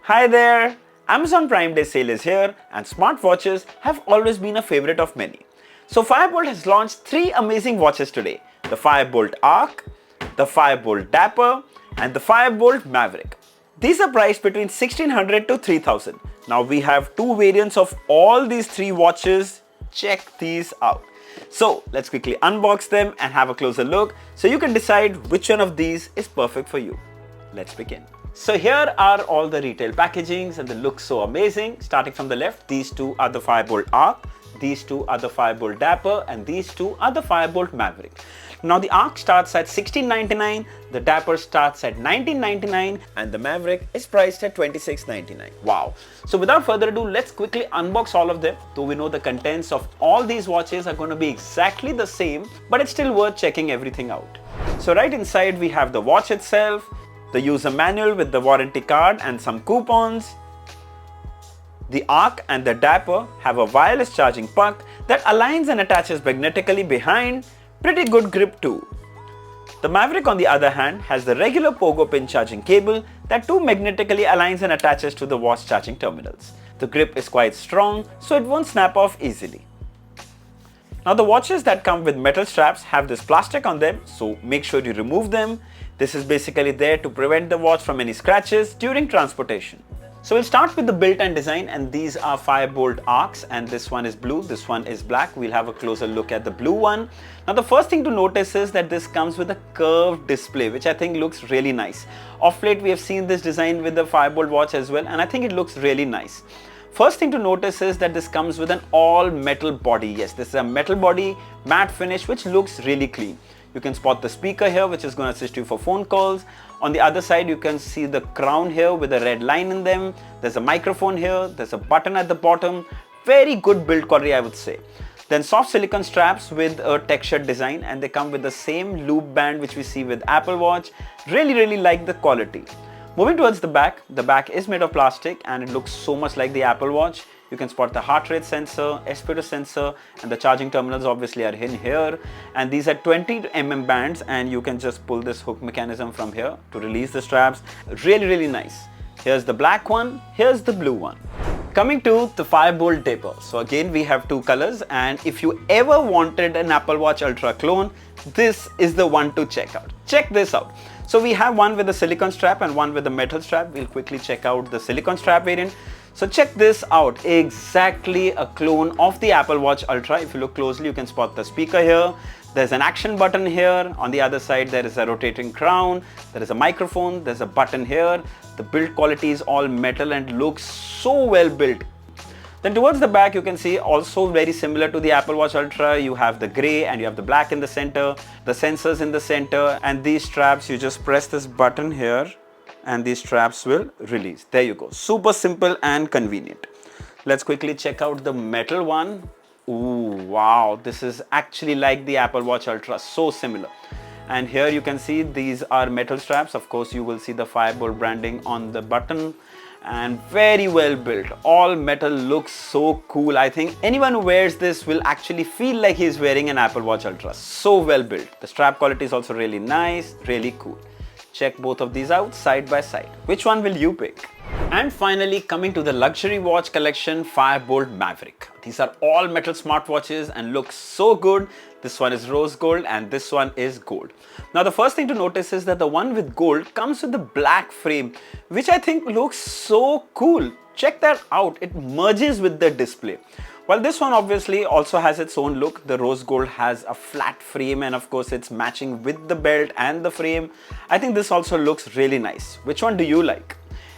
Hi there! Amazon Prime Day sale is here and smartwatches have always been a favorite of many. So Firebolt has launched 3 amazing watches today. The Firebolt Arc, the Firebolt Dapper and the Firebolt Maverick. These are priced between 1600 to 3000. Now we have 2 variants of all these 3 watches. Check these out. So let's quickly unbox them and have a closer look so you can decide which one of these is perfect for you. Let's begin. So here are all the retail packagings and they look so amazing. Starting from the left, these 2 are the Firebolt Arc, these 2 are the Firebolt Dapper and these 2 are the Firebolt Maverick. Now the Arc starts at $16.99, the Dapper starts at $19.99 and the Maverick is priced at $26.99. Wow! So without further ado, let's quickly unbox all of them. Though we know the contents of all these watches are going to be exactly the same, but it's still worth checking everything out. So right inside we have the watch itself, the user manual with the warranty card and some coupons. The Arc and the Dapper have a wireless charging puck that aligns and attaches magnetically behind. Pretty good grip too. The Maverick on the other hand has the regular pogo pin charging cable that too magnetically aligns and attaches to the watch charging terminals. The grip is quite strong so it won't snap off easily. Now the watches that come with metal straps have this plastic on them, so make sure you remove them. This is basically there to prevent the watch from any scratches during transportation. So we'll start with the build and design, and these are Firebolt Arcs and this one is blue, this one is black. We'll have a closer look at the blue one. Now the first thing to notice is that this comes with a curved display which I think looks really nice. Of late we have seen this design with the Firebolt watch as well and I think it looks really nice. First thing to notice is that this comes with an all metal body. Yes, this is a metal body, matte finish which looks really clean. You can spot the speaker here which is going to assist you for phone calls. On the other side you can see the crown here with a red line in them. There's a microphone here, there's a button at the bottom. Very good build quality I would say. Then soft silicone straps with a textured design and they come with the same loop band which we see with Apple Watch. Really like the quality. Moving towards the back is made of plastic and it looks so much like the Apple Watch. You can spot the heart rate sensor, speedo sensor and the charging terminals obviously are in here. And these are 20 mm bands and you can just pull this hook mechanism from here to release the straps. Really nice. Here's the black one, here's the blue one. Coming to the Firebolt Dapper. So again we have 2 colors and if you ever wanted an Apple Watch Ultra clone, this is the one to check out. Check this out. So we have one with a silicone strap and one with a metal strap. We'll quickly check out the silicone strap variant. So check this out, exactly a clone of the Apple Watch Ultra. If you look closely, you can spot the speaker here. There's an action button here. On the other side, there is a rotating crown. There is a microphone. There's a button here. The build quality is all metal and looks so well built. Then towards the back, you can see also very similar to the Apple Watch Ultra. You have the gray and you have the black in the center, the sensors in the center, and these straps, you just press this button here and these straps will release. There you go. Super simple and convenient. Let's quickly check out the metal one. Ooh, wow. This is actually like the Apple Watch Ultra. So similar. And here you can see these are metal straps. Of course, you will see the Firebolt branding on the button. And very well built. All metal looks so cool. I think anyone who wears this will actually feel like he's wearing an Apple Watch Ultra. So well built. The strap quality is also really nice, really cool. Check both of these out side by side. Which one will you pick? And finally, coming to the luxury watch collection, Firebolt Maverick. These are all metal smartwatches and look so good. This one is rose gold and this one is gold. Now the first thing to notice is that the one with gold comes with the black frame, which I think looks so cool. Check that out, it merges with the display. While this one obviously also has its own look, the rose gold has a flat frame and of course it's matching with the belt and the frame. I think this also looks really nice. Which one do you like?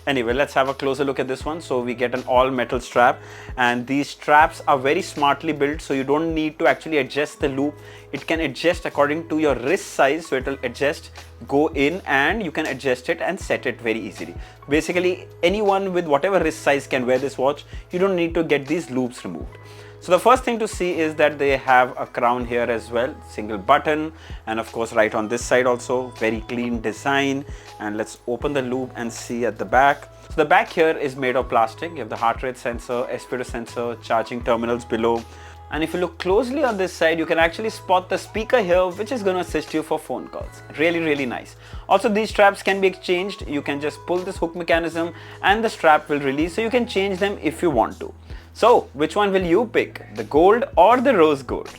Anyway, let's have a closer look at this one. So we get an all metal strap and these straps are very smartly built, so you don't need to actually adjust the loop. It can adjust according to your wrist size, so it will adjust, go in and you can adjust it and set it very easily. Basically anyone with whatever wrist size can wear this watch. You don't need to get these loops removed. So the first thing to see is that they have a crown here as well, single button, and of course right on this side also, very clean design. And let's open the loop and see at the back. So the back here is made of plastic. You have the heart rate sensor, speedo sensor, charging terminals below. And if you look closely on this side, you can actually spot the speaker here, which is going to assist you for phone calls. Really, really nice. Also, these straps can be exchanged. You can just pull this hook mechanism and the strap will release, so you can change them if you want to. So, which one will you pick? The gold or the rose gold?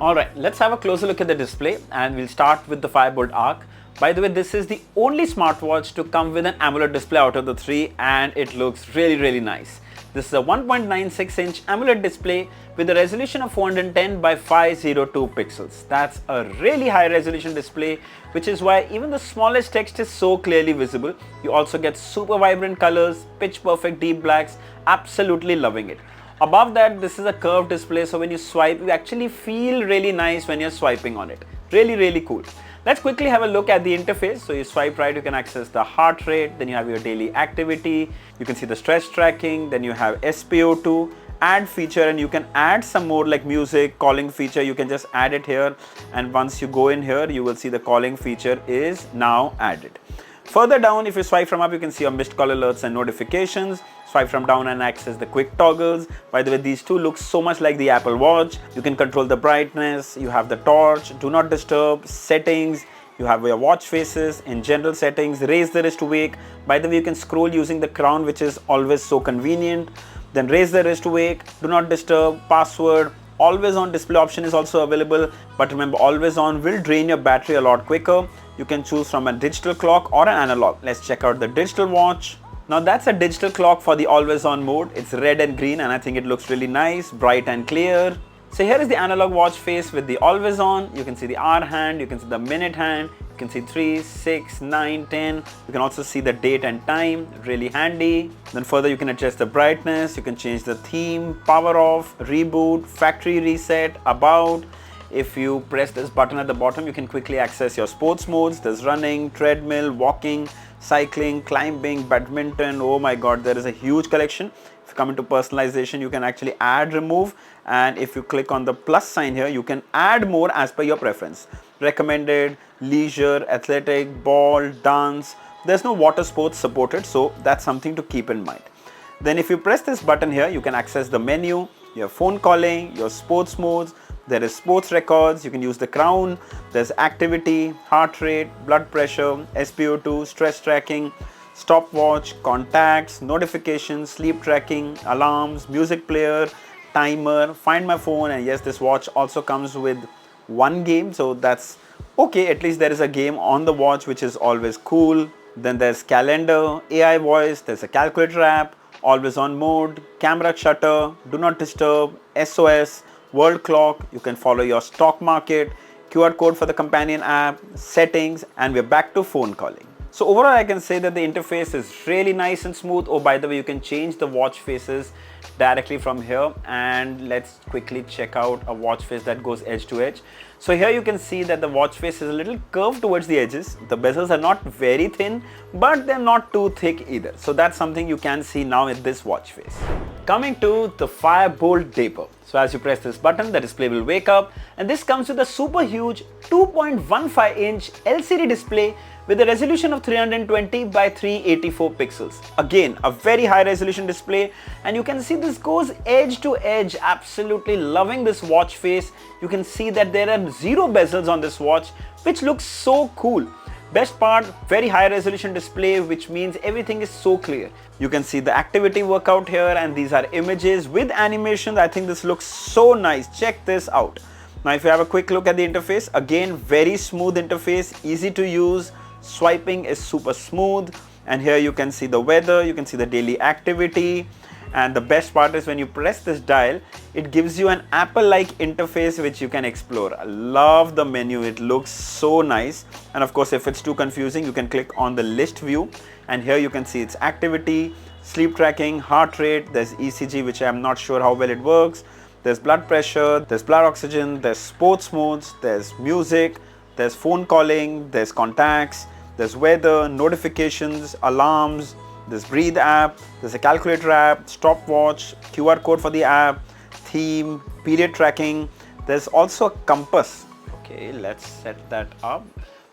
Alright, let's have a closer look at the display, and we'll start with the Firebolt Arc. By the way, this is the only smartwatch to come with an AMOLED display out of the three, and it looks really, really nice. This is a 1.96-inch AMOLED display with a resolution of 410 by 502 pixels. That's a really high resolution display, which is why even the smallest text is so clearly visible. You also get super vibrant colors, pitch perfect deep blacks, absolutely loving it. Above that, this is a curved display, so when you swipe, you actually feel really nice when you're swiping on it. Really, really cool. Let's quickly have a look at the interface. So you swipe right, you can access the heart rate, then you have your daily activity, you can see the stress tracking, then you have SpO2, add feature, and you can add some more like music, calling feature. You can just add it here, and once you go in here, you will see the calling feature is now added. Further down, if you swipe from up, you can see your missed call alerts and notifications. Swipe from down and access the quick toggles. By the way, these two look so much like the Apple Watch. You can control the brightness, you have the torch, do not disturb, settings, you have your watch faces, in general settings, raise the wrist to wake. By the way, you can scroll using the crown, which is always so convenient. Then raise the wrist to wake, do not disturb, password, always on display option is also available. But remember, always on will drain your battery a lot quicker. You can choose from a digital clock or an analog. Let's check out the digital watch. Now that's a digital clock for the always on mode. It's red and green, and I think it looks really nice, bright and clear. So here is the analog watch face with the always on. You can see the hour hand, you can see the minute hand, you can see 3, 6, 9, 10. You can also see the date and time, really handy. Then further you can adjust the brightness, you can change the theme, power off, reboot, factory reset, about. If you press this button at the bottom, you can quickly access your sports modes. There's running, treadmill, walking, cycling, climbing, badminton. Oh my god, there is a huge collection. If you come into personalization, you can actually add, remove, and if you click on the plus sign here, you can add more as per your preference. Recommended, leisure, athletic, ball, dance. There's no water sports supported, so that's something to keep in mind. Then if you press this button here, you can access the menu, your phone calling, your sports modes. There is sports records, you can use the crown, there's activity, heart rate, blood pressure, SpO2, stress tracking, stopwatch, contacts, notifications, sleep tracking, alarms, music player, timer, find my phone, and yes, this watch also comes with one game, so that's okay. At least there is a game on the watch, which is always cool. Then there's calendar, AI voice, there's a calculator app, always on mode, camera shutter, do not disturb, SOS, world clock. You can follow your stock market, QR code for the companion app, settings, and we're back to phone calling. So overall, I can say that the interface is really nice and smooth. Oh, by the way, you can change the watch faces directly from here, and let's quickly check out a watch face that goes edge to edge. So here you can see that the watch face is a little curved towards the edges. The bezels are not very thin, but they're not too thick either. So that's something you can see now in this watch face. Coming to the Firebolt Dapper. So as you press this button, the display will wake up, and this comes with a super huge 2.15-inch LCD display with a resolution of 320 by 384 pixels. Again, a very high resolution display, and you can see this goes edge to edge. Absolutely loving this watch face. You can see that there are 0 bezels on this watch, which looks so cool. Best part, very high resolution display, which means everything is so clear. You can see the activity workout here, and these are images with animation. I think this looks so nice. Check this out. Now if you have a quick look at the interface, again, very smooth interface, easy to use. Swiping is super smooth, and here you can see the weather, you can see the daily activity, and the best part is when you press this dial, it gives you an Apple-like interface which you can explore. I love the menu, it looks so nice. And of course, if it's too confusing, you can click on the list view, and here you can see its activity, sleep tracking, heart rate, there's ECG, which I'm not sure how well it works, there's blood pressure, there's blood oxygen, there's sports modes, there's music, there's phone calling, there's contacts, there's weather, notifications, alarms, there's breathe app, there's a calculator app, stopwatch, QR code for the app, theme, period tracking. There's also a compass. Okay, let's set that up.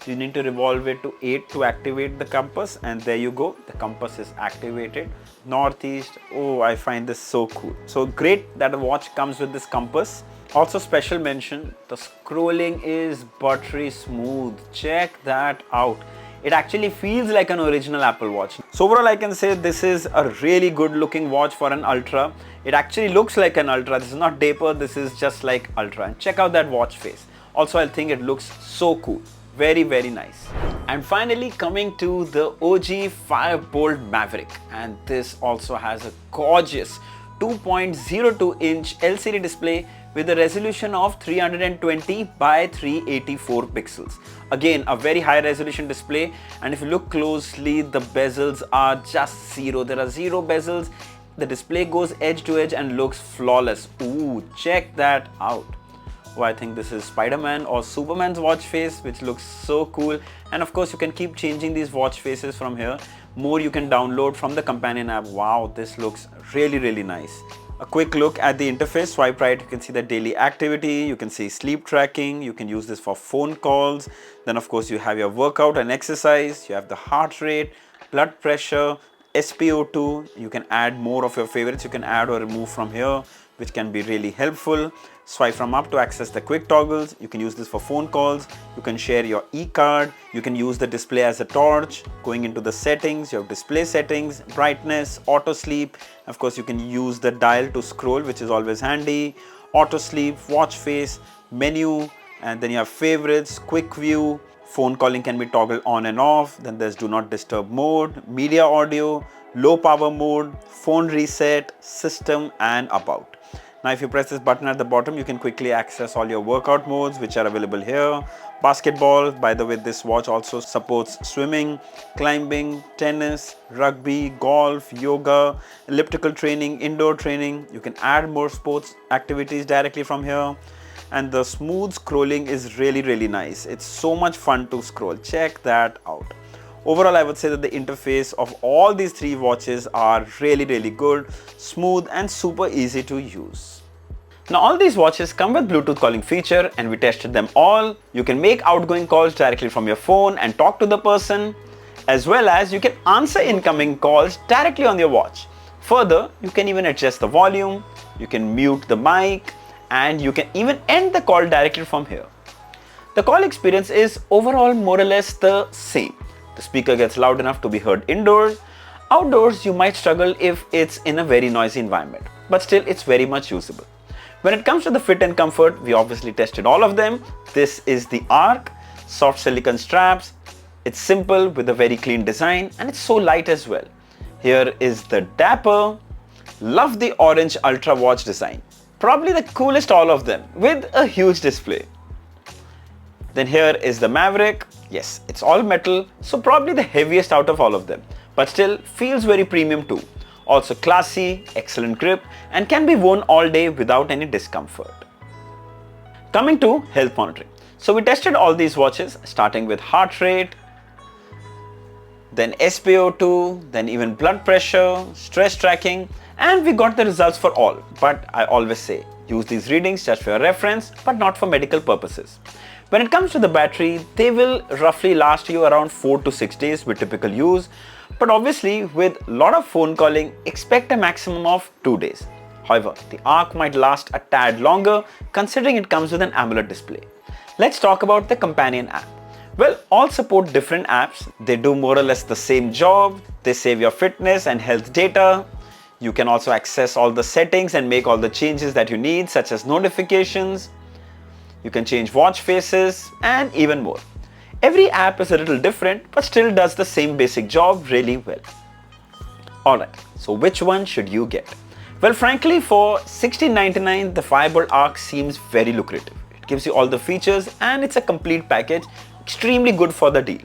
You need to revolve it to 8 to activate the compass, and there you go, the compass is activated. Northeast, oh, I find this so cool. So great that a watch comes with this compass. Also special mention, the scrolling is buttery smooth. Check that out. It actually feels like an original Apple Watch. So overall I can say this is a really good looking watch for an Ultra. It actually looks like an Ultra. This is not Dapper, this is just like Ultra. And check out that watch face. Also I think it looks so cool. Very, very nice. And finally coming to the OG Firebolt Maverick. And this also has a gorgeous 2.02 inch LCD display with a resolution of 320 by 384 pixels. Again, a very high resolution display, and if you look closely, the bezels are just zero. There are zero bezels. The display goes edge to edge and looks flawless. Ooh, check that out. Oh, I think this is Spider-Man or Superman's watch face, which looks so cool. And of course, you can keep changing these watch faces from here. More you can download from the companion app. Wow, this looks really, really nice. A quick look at the interface. Swipe right, you can see the daily activity, you can see sleep tracking, you can use this for phone calls. Then of course you have your workout and exercise, you have the heart rate, blood pressure, SpO2. You can add more of your favorites, you can add or remove from here, which can be really helpful. Swipe from up to access the quick toggles. You can use this for phone calls. You can share your e-card. You can use the display as a torch. Going into the settings, you have display settings, brightness, auto sleep. Of course, you can use the dial to scroll, which is always handy. Auto sleep, watch face, menu, and then you have favorites, quick view. Phone calling can be toggled on and off. Then there's do not disturb mode, media audio, low power mode, phone reset, system, and about. Now if you press this button at the bottom, you can quickly access all your workout modes which are available here. Basketball, by the way, this watch also supports swimming, climbing, tennis, rugby, golf, yoga, elliptical training, indoor training. You can add more sports activities directly from here. And the smooth scrolling is really, really nice. It's so much fun to scroll. Check that out. Overall, I would say that the interface of all these three watches are really, really good, smooth and super easy to use. Now all these watches come with Bluetooth calling feature and we tested them all. You can make outgoing calls directly from your phone and talk to the person, as well as you can answer incoming calls directly on your watch. Further, you can even adjust the volume, you can mute the mic, and you can even end the call directly from here. The call experience is overall more or less the same. The speaker gets loud enough to be heard indoors. Outdoors, you might struggle if it's in a very noisy environment, but still it's very much usable. When it comes to the fit and comfort, we obviously tested all of them. This is the Arc, soft silicone straps. It's simple with a very clean design and it's so light as well. Here is the Dapper. Love the orange Ultra watch design. Probably the coolest all of them with a huge display. Then here is the Maverick. Yes, it's all metal, so probably the heaviest out of all of them, but still feels very premium too. Also classy, excellent grip, and can be worn all day without any discomfort. Coming to health monitoring. So we tested all these watches, starting with heart rate, then SpO2, then even blood pressure, stress tracking, and we got the results for all. But I always say, use these readings just for your reference, but not for medical purposes. When it comes to the battery, they will roughly last you around 4 to 6 days with typical use. But obviously, with a lot of phone calling, expect a maximum of 2 days. However, the Arc might last a tad longer considering it comes with an AMOLED display. Let's talk about the companion app. Well, all support different apps. They do more or less the same job. They save your fitness and health data. You can also access all the settings and make all the changes that you need, such as notifications. You can change watch faces and even more. Every app is a little different, but still does the same basic job really well. Alright, so which one should you get? Well, frankly, for $16.99, the Firebolt Arc seems very lucrative. It gives you all the features and it's a complete package, extremely good for the deal.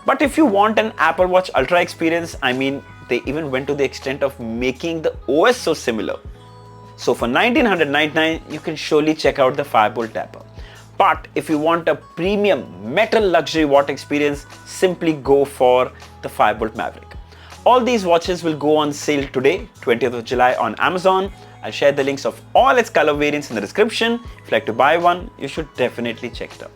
But if you want an Apple Watch Ultra experience, I mean, they even went to the extent of making the OS so similar. So for $1,999, you can surely check out the Firebolt Dapper. But if you want a premium metal luxury watch experience, simply go for the Firebolt Maverick. All these watches will go on sale today, 20th of July on Amazon. I'll share the links of all its color variants in the description. If you'd like to buy one, you should definitely check it out.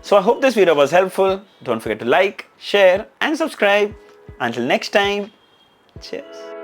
So I hope this video was helpful. Don't forget to like, share and subscribe. Until next time, cheers.